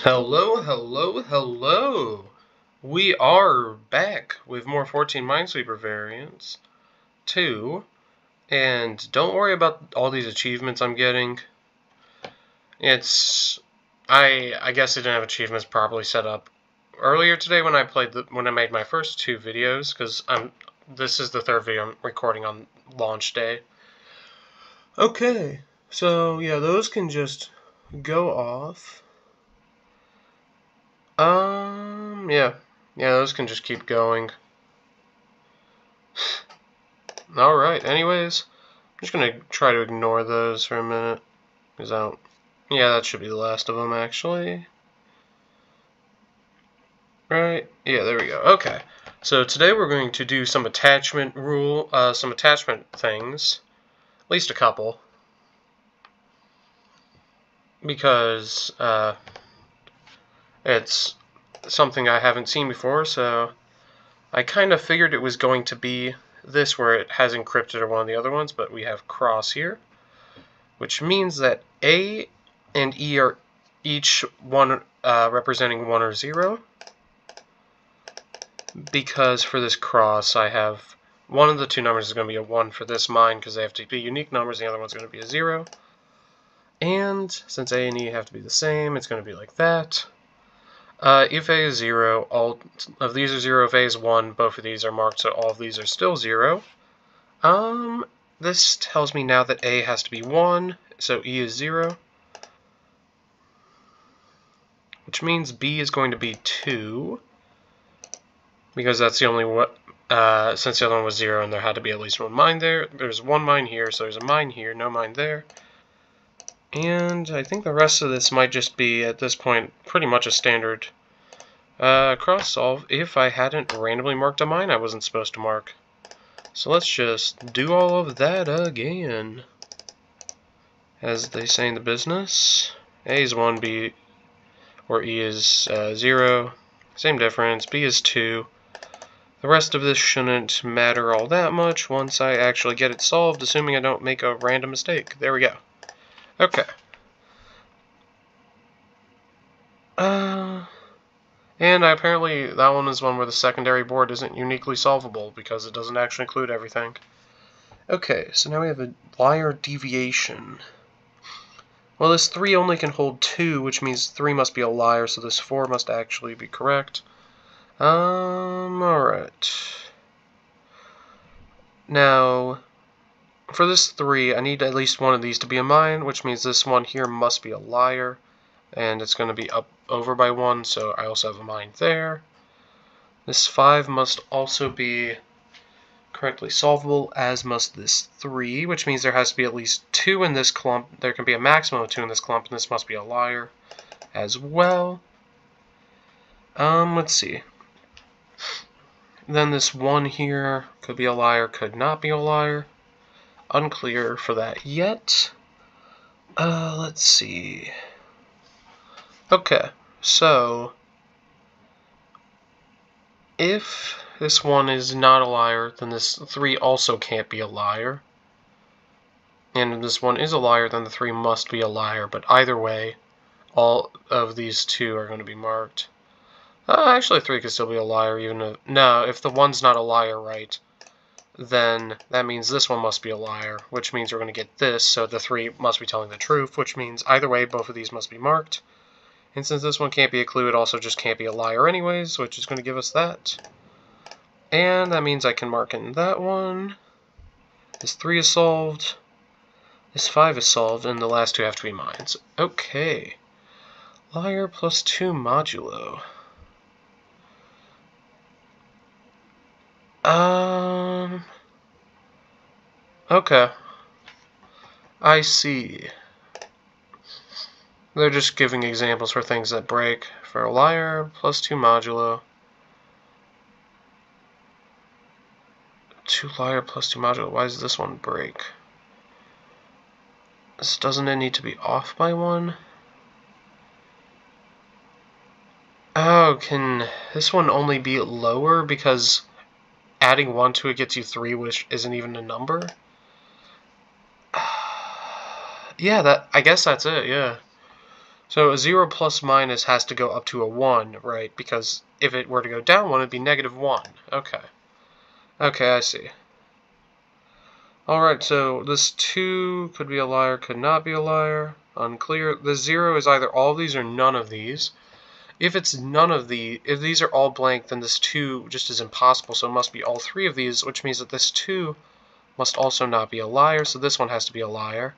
Hello, hello, hello! We are back with more 14 Minesweeper Variants 2, and don't worry about all these achievements I'm getting. I guess I didn't have achievements properly set up earlier today when I made my first two videos, because this is the third video I'm recording on launch day. Okay, so yeah, those can just go off. Yeah, those can just keep going. Alright, anyways, I'm just gonna try to ignore those for a minute, because yeah, that should be the last of them, actually. Right, yeah, there we go. Okay, so today we're going to do some attachment things, at least a couple, because, it's something I haven't seen before, so I kind of figured it was going to be this where it has encrypted or one of the other ones, but we have cross here, which means that A and E are each one representing 1 or 0, because for this cross I have one of the two numbers is going to be a 1 for this mine because they have to be unique numbers, the other one's going to be a 0. And since A and E have to be the same, it's going to be like that. If A is 0, all of these are 0. If A is 1, both of these are marked, so all of these are still 0. This tells me now that A has to be 1, so E is 0. Which means B is going to be 2. Because that's the only one, since the other one was 0 and there had to be at least one mine there. There's one mine here, so there's a mine here, no mine there. And I think the rest of this might just be, at this point, pretty much a standard cross-solve if I hadn't randomly marked a mine I wasn't supposed to mark. So let's just do all of that again. As they say in the business, A is 1, B or E is 0. Same difference, B is 2. The rest of this shouldn't matter all that much once I actually get it solved, assuming I don't make a random mistake. There we go. Okay. And apparently that one is one where the secondary board isn't uniquely solvable because it doesn't actually include everything. Okay, so now we have a liar deviation. Well, this 3 only can hold 2, which means 3 must be a liar, so this 4 must actually be correct. Alright. Now, for this 3, I need at least one of these to be a mine, which means this one here must be a liar, and it's going to be up over by 1, so I also have a mine there. This 5 must also be correctly solvable, as must this 3, which means there has to be at least 2 in this clump. There can be a maximum of 2 in this clump, and this must be a liar as well. Let's see. Then this 1 here could be a liar, could not be a liar. Unclear for that yet. Let's see. Okay, so if this 1 is not a liar, then this 3 also can't be a liar. And if this 1 is a liar, then the 3 must be a liar. But either way, all of these 2 are going to be marked. Actually, 3 could still be a liar, even if... No, if the 1's not a liar, right, then that means this one must be a liar, which means we're going to get this, so the 3 must be telling the truth, which means either way, both of these must be marked. And since this one can't be a clue, it also just can't be a liar anyways, which is going to give us that. And that means I can mark in that one. This 3 is solved. This 5 is solved, and the last 2 have to be mines. Okay. Liar plus 2 modulo. Okay. I see. They're just giving examples for things that break. For a liar, plus 2 modulo. 2 liar plus 2 modulo. Why does this one break? Doesn't it need to be off by 1? Oh, can this one only be lower because adding 1 to it gets you 3, which isn't even a number? Yeah, I guess that's it, yeah. So a 0 plus minus has to go up to a 1, right? Because if it were to go down 1, it'd be -1. Okay. Okay, I see. Alright, so this 2 could be a liar, could not be a liar. Unclear. The 0 is either all of these or none of these. If it's none of if these are all blank, then this 2 just is impossible, so it must be all 3 of these, which means that this 2 must also not be a liar, so this one has to be a liar.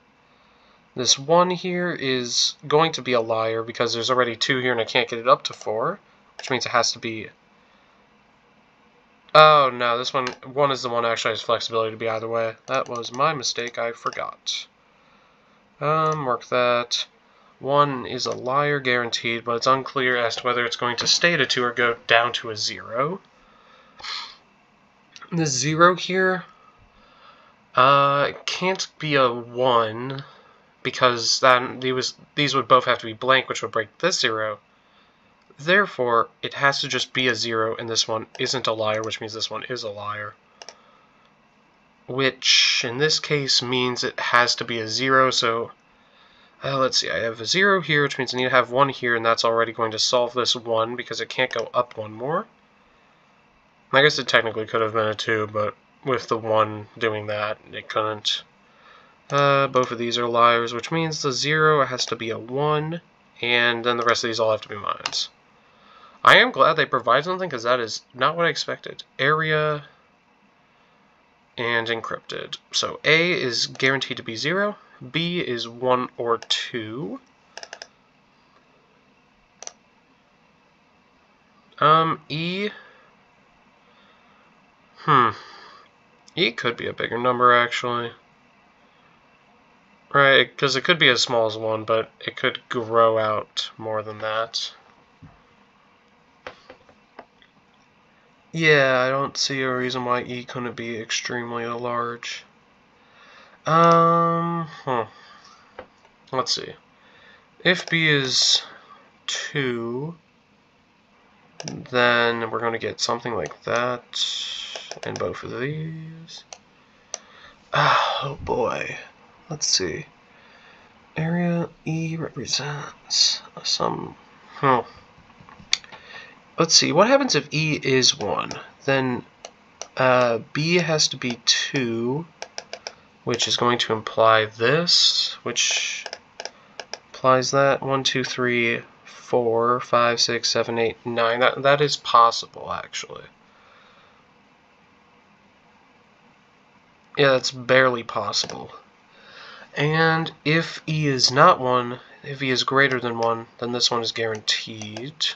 This 1 here is going to be a liar because there's already 2 here and I can't get it up to 4, which means it has to be... Oh no, this one is the one that actually has flexibility to be either way. That was my mistake, I forgot. Mark that. 1 is a liar guaranteed, but it's unclear as to whether it's going to stay at a 2 or go down to a 0. The 0 here can't be a 1 because then these would both have to be blank, which would break this 0. Therefore, it has to just be a 0, and this one isn't a liar, which means this one is a liar. Which, in this case, means it has to be a 0, so... let's see, I have a 0 here, which means I need to have 1 here, and that's already going to solve this 1, because it can't go up 1 more. I guess it technically could have been a 2, but with the 1 doing that, it couldn't. Both of these are liars, which means the 0 has to be a 1, and then the rest of these all have to be mines. I am glad they provide something, because that is not what I expected. Area and encrypted. So A is guaranteed to be 0. B is 1 or 2. E... E could be a bigger number, actually. Right, because it could be as small as 1, but it could grow out more than that. Yeah, I don't see a reason why E couldn't be extremely large. Let's see. If B is 2, then we're going to get something like that in both of these. Oh boy. Let's see. Area E represents some... Let's see. What happens if E is 1? Then B has to be 2, which is going to imply this, which implies that 1, 2, 3, 4, 5, 6, 7, 8, 9. That is possible, actually. Yeah, that's barely possible. And if E is not 1, if E is greater than 1, then this one is guaranteed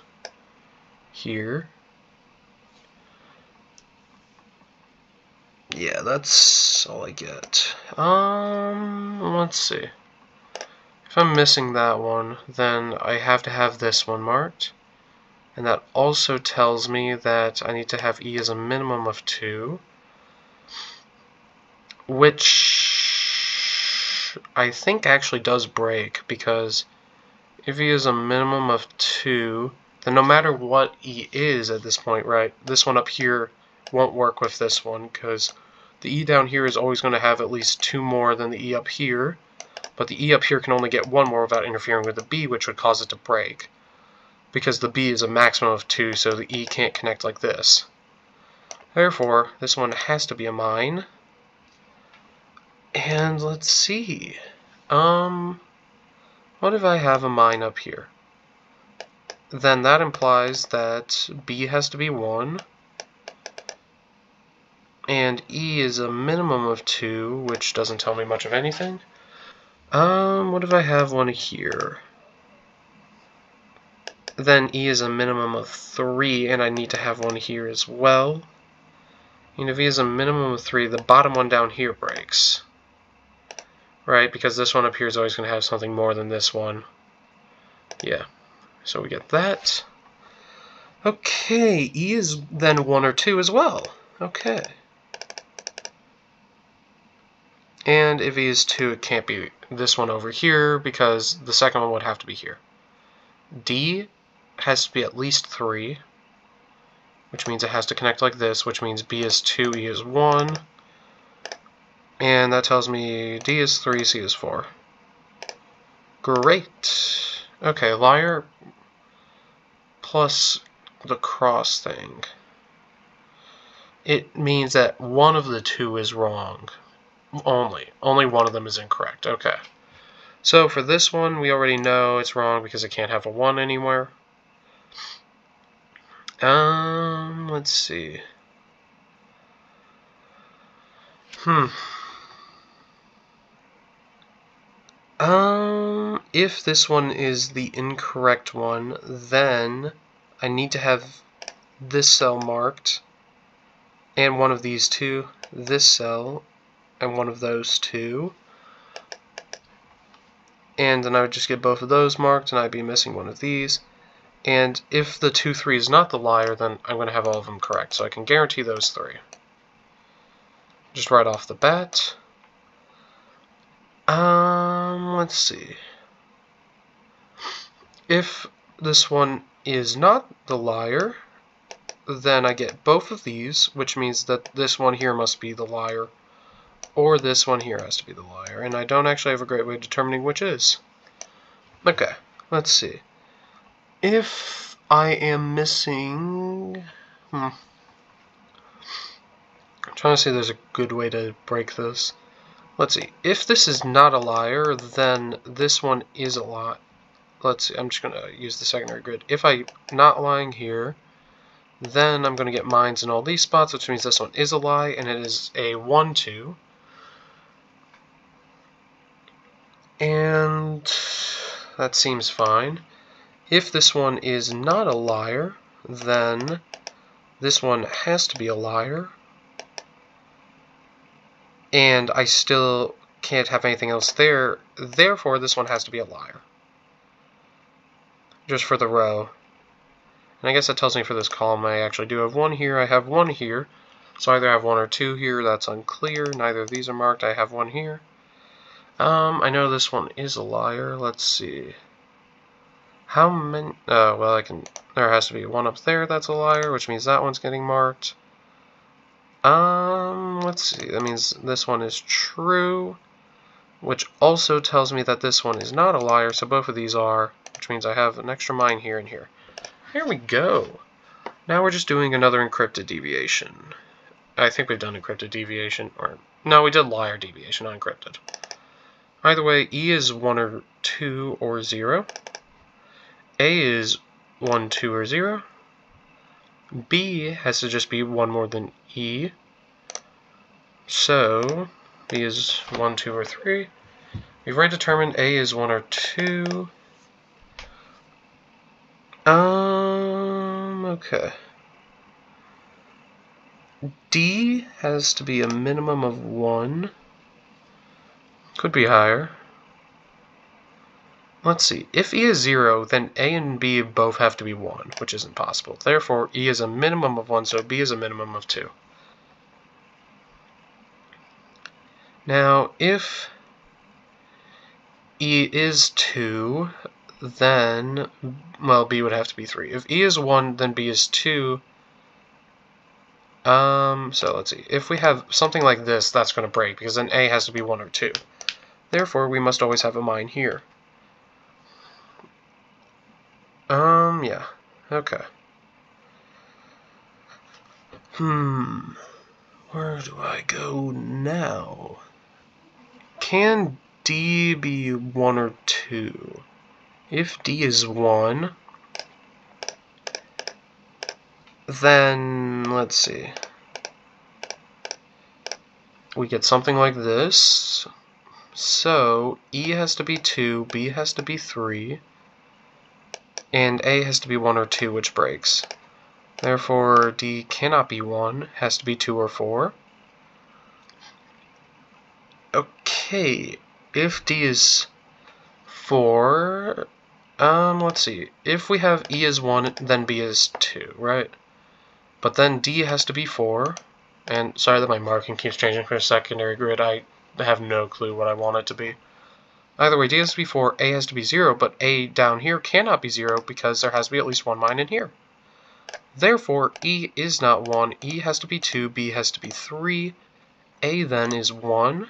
here. Yeah, that's all I get. Let's see. If I'm missing that one, then I have to have this one marked. And that also tells me that I need to have E as a minimum of 2. Which I think actually does break, because if E is a minimum of 2, then no matter what E is at this point, right, this one up here won't work with this one, because the E down here is always going to have at least 2 more than the E up here, but the E up here can only get 1 more without interfering with the B, which would cause it to break, because the B is a maximum of 2, so the E can't connect like this. Therefore, this one has to be a mine. And let's see. What if I have a mine up here? Then that implies that B has to be 1. And E is a minimum of 2, which doesn't tell me much of anything. What if I have one here? Then E is a minimum of 3, and I need to have one here as well. And if E is a minimum of 3, the bottom one down here breaks. Right, because this one up here is always going to have something more than this one. Yeah, so we get that. Okay, E is then 1 or 2 as well. Okay. And if E is 2, it can't be this one over here, because the second one would have to be here. D has to be at least 3, which means it has to connect like this, which means B is 2, E is 1. And that tells me D is 3, C is 4. Great. Okay, liar plus the cross thing. It means that one of the two is wrong. Only one of them is incorrect. Okay. So for this one, we already know it's wrong because it can't have a 1 anywhere. Let's see. If this one is the incorrect one, then I need to have this cell marked, and one of these two, this cell, and one of those two. And then I would just get both of those marked, and I'd be missing one of these. And if the 2, 3 is not the liar, then I'm going to have all of them correct. So I can guarantee those 3. Just right off the bat. Let's see. If this one is not the liar, then I get both of these, which means that this one here must be the liar, or this one here has to be the liar, and I don't actually have a great way of determining which is. Okay, let's see. If I am missing... I'm trying to see if there's a good way to break this. Let's see. If this is not a liar, then this one is a lie. Let's see. I'm just going to use the secondary grid. If I'm not lying here, then I'm going to get mines in all these spots, which means this one is a lie, and it is a 1, 2. And that seems fine. If this one is not a liar, then this one has to be a liar. And I still can't have anything else there, therefore this one has to be a liar. Just for the row. And I guess that tells me for this column I actually do have 1 here, I have 1 here. So I either have 1 or 2 here, that's unclear. Neither of these are marked, I have 1 here. I know this one is a liar, let's see. How many, well I can, there has to be 1 up there that's a liar, which means that one's getting marked. Let's see, that means this one is true, which also tells me that this one is not a liar, so both of these are, which means I have an extra mine here and here. There we go. Now we're just doing another encrypted deviation. I think we've done encrypted deviation, or, no, we did liar deviation, not encrypted. Either way, E is 1 or 2 or 0. A is 1, 2, or 0. B has to just be 1 more than E. So, B is 1, 2, or 3. We've already determined A is 1 or 2. Okay. D has to be a minimum of 1. Could be higher. Let's see. If E is 0, then A and B both have to be 1, which isn't possible. Therefore, E is a minimum of 1, so B is a minimum of 2. Now, if E is 2, then, well, B would have to be 3. If E is 1, then B is 2. So let's see. If we have something like this, that's going to break, because then A has to be 1 or 2. Therefore, we must always have a mine here. Yeah. Okay. Where do I go now? Can D be 1 or 2? If D is 1, then, let's see. We get something like this. So, E has to be 2, B has to be 3, and A has to be 1 or 2, which breaks. Therefore, D cannot be 1, has to be 2 or 4. Okay, if D is 4, let's see. If we have E is 1, then B is 2, right? But then D has to be 4, and sorry that my marking keeps changing for a secondary grid, I have no clue what I want it to be. Either way, D has to be 4, A has to be 0, but A down here cannot be 0 because there has to be at least 1 mine in here. Therefore, E is not 1, E has to be 2, B has to be 3, A then is 1,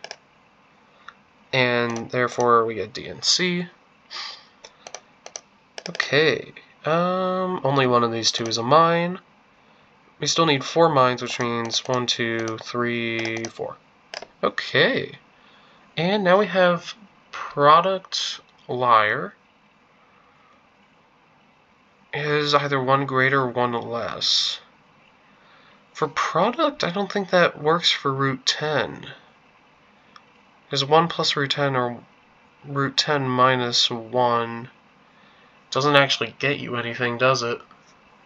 and therefore we get D and C. Okay, only one of these two is a mine. We still need 4 mines, which means 1, 2, 3, 4. Okay, and now we have product liar is either 1 greater or 1 less. For product, I don't think that works for root 10. Because 1 plus root 10 or root 10 minus 1 doesn't actually get you anything, does it?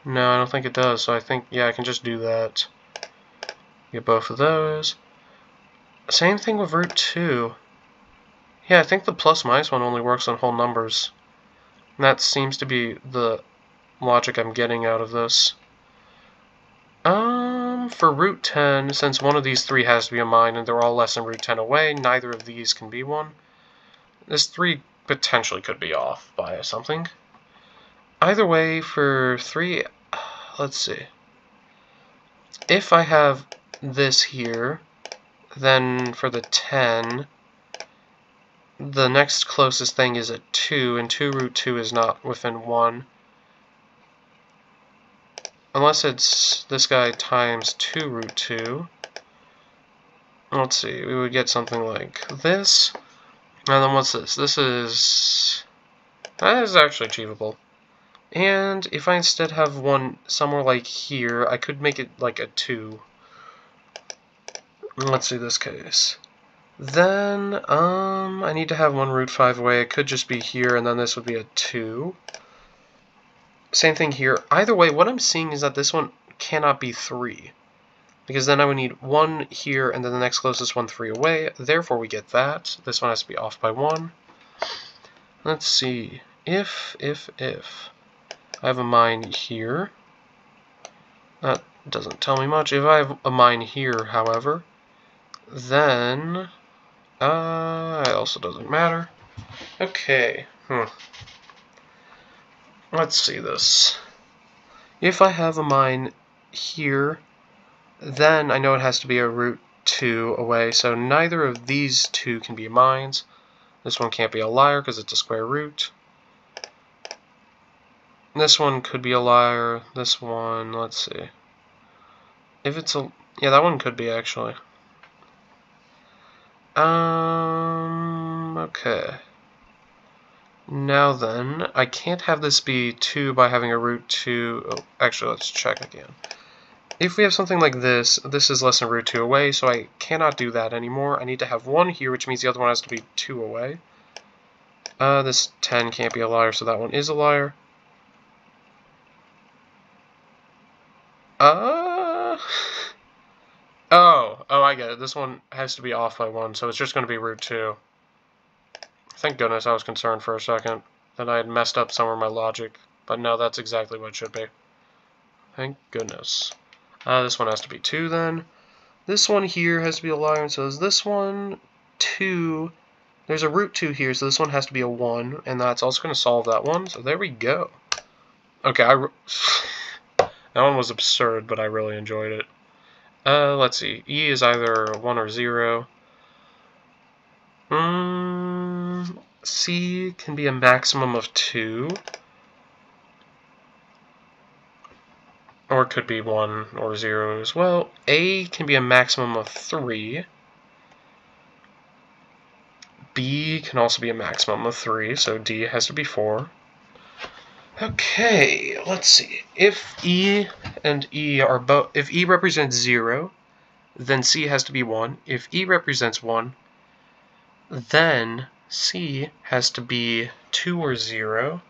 No, I don't think it does, so I think, yeah, I can just do that. Get both of those. Same thing with root 2. Yeah, I think the plus minus one only works on whole numbers. And that seems to be the logic I'm getting out of this. For root 10, since one of these 3 has to be a mine and they're all less than root 10 away, neither of these can be one. This 3 potentially could be off by something. Either way, for 3, let's see. If I have this here, then for the 10, the next closest thing is a 2, and 2 root 2 is not within 1. Unless it's this guy times 2 root 2. Let's see, we would get something like this. And then what's this? That is actually achievable. And if I instead have one somewhere like here, I could make it like a 2. Let's do this case. Then, I need to have 1 root 5 away. It could just be here, and then this would be a 2. Same thing here. Either way, what I'm seeing is that this one cannot be 3. Because then I would need 1 here, and then the next closest one 3 away. Therefore, we get that. This one has to be off by 1. Let's see. If I have a mine here. That doesn't tell me much. If I have a mine here, however, then it also doesn't matter. Okay. Let's see this. If I have a mine here, then I know it has to be a root 2 away, so neither of these 2 can be mines. This one can't be a liar because it's a square root. This one could be a liar. This one, let's see. If it's a... yeah, that one could be, actually. Okay. Now then, I can't have this be 2 by having a root 2. Oh, actually, let's check again. If we have something like this, this is less than root 2 away, so I cannot do that anymore. I need to have 1 here, which means the other one has to be 2 away. This 10 can't be a liar, so that one is a liar. Oh, I get it. This one has to be off by 1, so it's just going to be root 2. Thank goodness I was concerned for a second that I had messed up somewhere in my logic, but no, that's exactly what it should be. Thank goodness. This one has to be 2 then. This one here has to be a liar, and so is this one. 2. There's a root 2 here, so this one has to be a 1, and that's also going to solve that one, so there we go. Okay, that one was absurd, but I really enjoyed it. Let's see. E is either 1 or 0. C can be a maximum of 2. Or it could be 1 or 0 as well. A can be a maximum of 3. B can also be a maximum of 3, so D has to be 4. Okay, let's see. If E and E are both... if E represents 0, then C has to be 1. If E represents 1, then C has to be 2 or 0.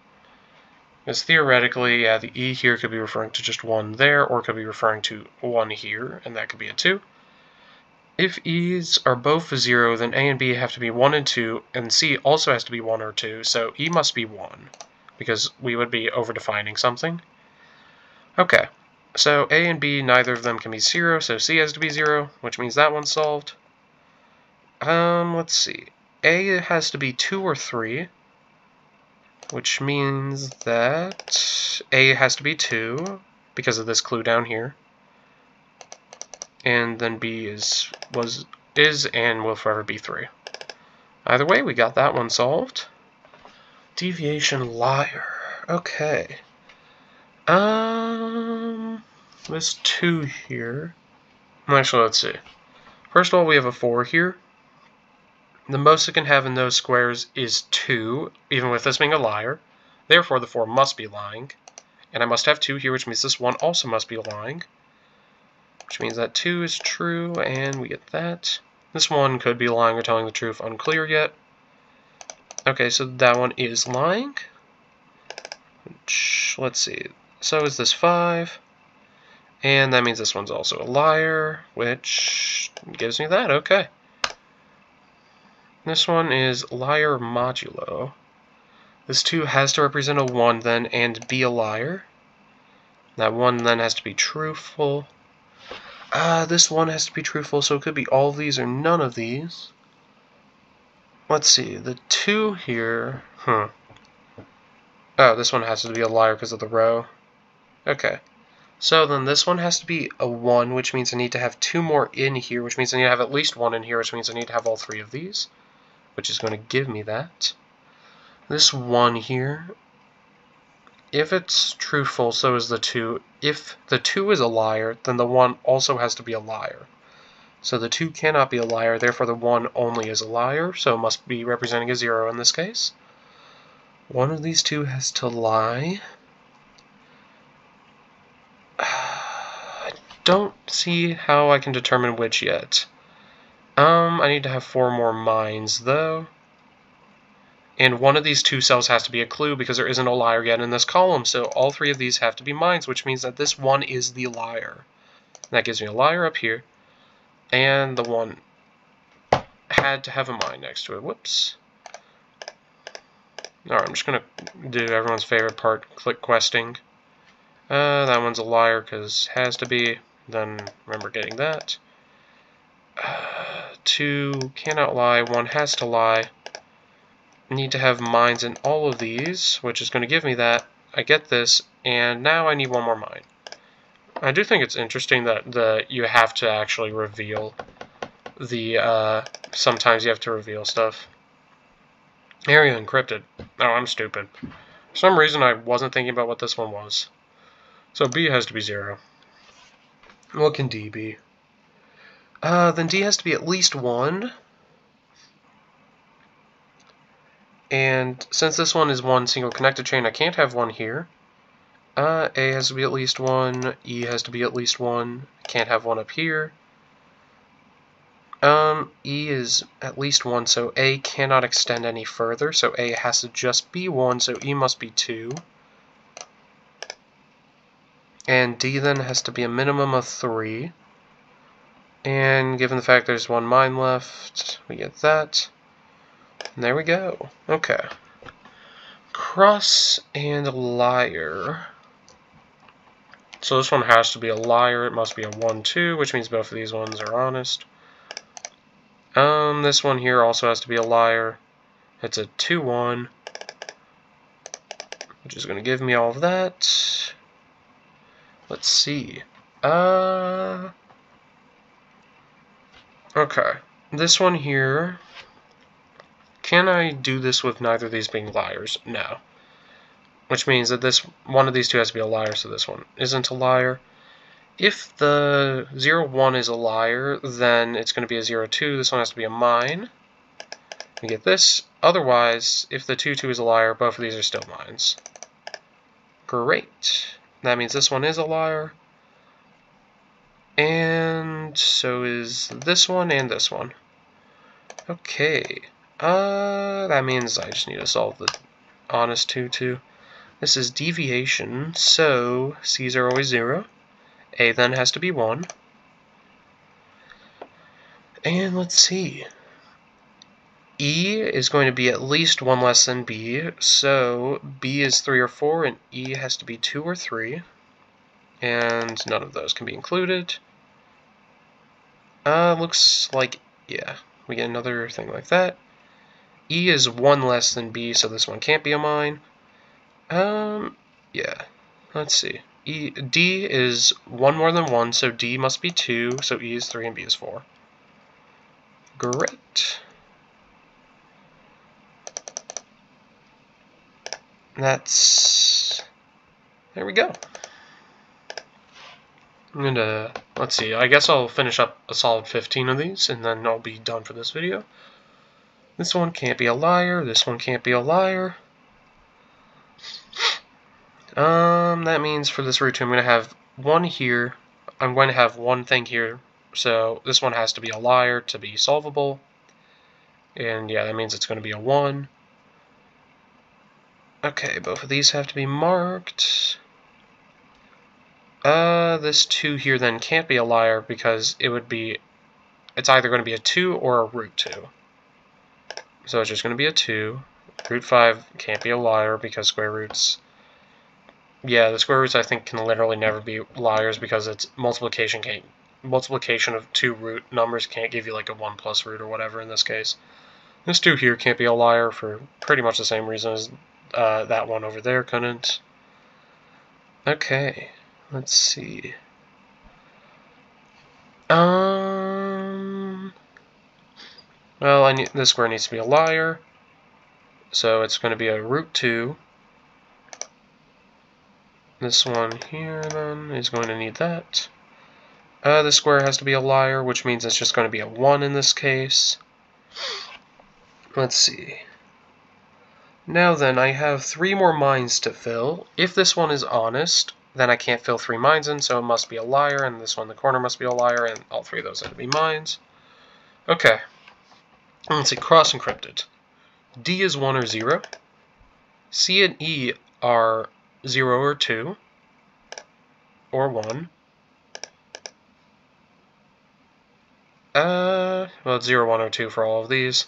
Because theoretically, yeah, the E here could be referring to just 1 there, or it could be referring to 1 here, and that could be a 2. If E's are both 0, then A and B have to be 1 and 2, and C also has to be 1 or 2, so E must be 1, because we would be overdefining something. Okay, so A and B, neither of them can be 0, so C has to be 0, which means that one's solved. Let's see. A has to be 2 or 3, which means that A has to be 2, because of this clue down here. And then B is and will forever be 3. Either way, we got that one solved. Deviation liar. Okay. This 2 here. Actually, let's see. First of all, we have a 4 here. The most it can have in those squares is 2, even with this being a liar. Therefore, the 4 must be lying. And I must have 2 here, which means this 1 also must be lying. Which means that 2 is true, and we get that. This 1 could be lying or telling the truth, unclear yet. Okay, so that one is lying. Which, let's see. So is this 5. And that means this one's also a liar, which gives me that, okay. This one is liar modulo. This 2 has to represent a 1 then and be a liar. That 1 then has to be truthful. This 1 has to be truthful, so it could be all of these or none of these. Let's see, the 2 here, Oh, this one has to be a liar because of the row. Okay. So then this one has to be a 1, which means I need to have 2 more in here, which means I need to have at least 1 in here, which means I need to have all 3 of these, which is going to give me that. This 1 here, if it's truthful, so is the 2. If the 2 is a liar, then the 1 also has to be a liar. So the 2 cannot be a liar, therefore the 1 only is a liar, so it must be representing a 0 in this case. One of these 2 has to lie. Don't see how I can determine which yet. I need to have 4 more mines, though. And one of these 2 cells has to be a clue because there isn't a liar yet in this column, so all 3 of these have to be mines, which means that this 1 is the liar. That gives me a liar up here, and the 1 had to have a mine next to it. Whoops. Alright, I'm just going to do everyone's favorite part, click questing. That one's a liar because has to be. Then remember getting that. 2 cannot lie, 1 has to lie. Need to have mines in all of these, which is going to give me that. I get this, and now I need 1 more mine. I do think it's interesting that you have to actually reveal the, sometimes you have to reveal stuff. Area encrypted. Oh, I'm stupid. For some reason I wasn't thinking about what this one was. So B has to be 0. What can D be? Then D has to be at least 1. And since this one is 1 single connected chain, I can't have 1 here. A has to be at least 1. E has to be at least 1. I can't have 1 up here. E is at least 1, so A cannot extend any further, so A has to just be 1, so E must be 2. And D then has to be a minimum of 3. And given the fact there's 1 mine left, we get that. And there we go. Okay. Cross and liar. So this one has to be a liar. It must be a 1-2, which means both of these ones are honest. This one here also has to be a liar. It's a 2-1, which is going to give me all of that. Let's see. Okay. This one here, can I do this with neither of these being liars? No. Which means that this one of these 2 has to be a liar, so this one isn't a liar. If the 0-1 is a liar, then it's going to be a 0-2. This one has to be a mine. We get this. Otherwise, if the 2-2 is a liar, both of these are still mines. Great. That means this one is a liar. And so is this one and this one. Okay. That means I just need to solve the honest 2-2. This is deviation, so C's are always 0. A then has to be 1. And let's see. E is going to be at least 1 less than B, so B is 3 or 4, and E has to be 2 or 3. And none of those can be included. Looks like, yeah, we get another thing like that. E is 1 less than B, so this one can't be a mine. Yeah, let's see. D is 1 more than 1, so D must be 2, so E is 3 and B is 4. Great. That's There we go. I'm gonna, let's see, I guess I'll finish up a solid 15 of these, and then I'll be done for this video. This one can't be a liar, this one can't be a liar. That means for this root 2, I'm going to have one here, I'm going to have one thing here, so this one has to be a liar to be solvable. And yeah, that means it's going to be a 1. Okay, both of these have to be marked. This 2 here then can't be a liar because it's either going to be a 2 or a root 2. So it's just going to be a 2. Root 5 can't be a liar because square roots... Yeah, the square roots I think can literally never be liars because it's multiplication of 2 root numbers can't give you like a 1 plus root or whatever in this case. This 2 here can't be a liar for pretty much the same reason as that one over there couldn't. Okay, let's see. Well, this square needs to be a liar, so it's going to be a root 2. This one here, then, is going to need that. This square has to be a liar, which means it's just going to be a 1 in this case. Let's see. Now then, I have 3 more mines to fill. If this one is honest, then I can't fill 3 mines in, so it must be a liar, and this one in the corner must be a liar, and all 3 of those have to be mines. Okay. Let's see, cross-encrypted. D is 1 or 0. C and E are 0 or 2, or 1. Well, it's 0, 1, or 2 for all of these.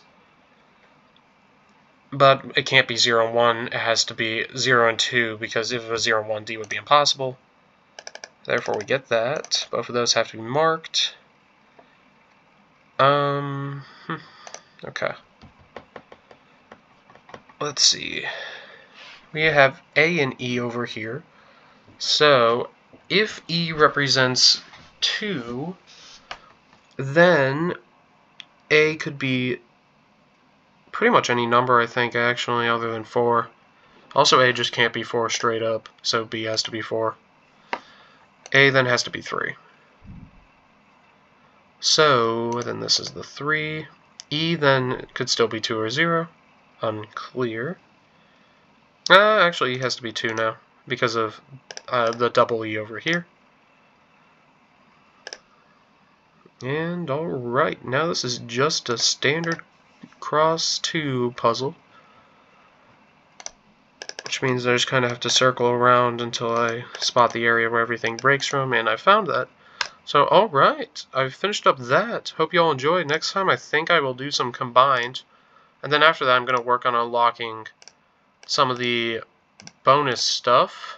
But it can't be 0 and 1, it has to be 0 and 2, because if it was 0 and 1, D would be impossible. Therefore, we get that. Both of those have to be marked. Okay. Let's see. We have A and E over here. So, if E represents 2, then A could be pretty much any number, I think, actually, other than 4. Also, A just can't be 4 straight up, so B has to be 4. A then has to be 3. So, then this is the 3. E then could still be 2 or 0. Unclear. Actually, E has to be 2 now, because of the double E over here. And, alright, now this is just a standard cross 2 puzzle. Which means I just kind of have to circle around until I spot the area where everything breaks from, and I found that. So, alright, I've finished up that. Hope you all enjoyed. Next time I think I will do some combined. And then after that I'm going to work on unlocking some of the bonus stuff.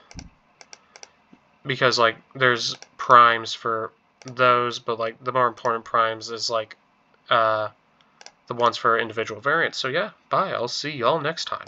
Because, like, there's primes for those, but, like, the more important primes is, like, the ones for individual variants. So, yeah, bye. I'll see y'all next time.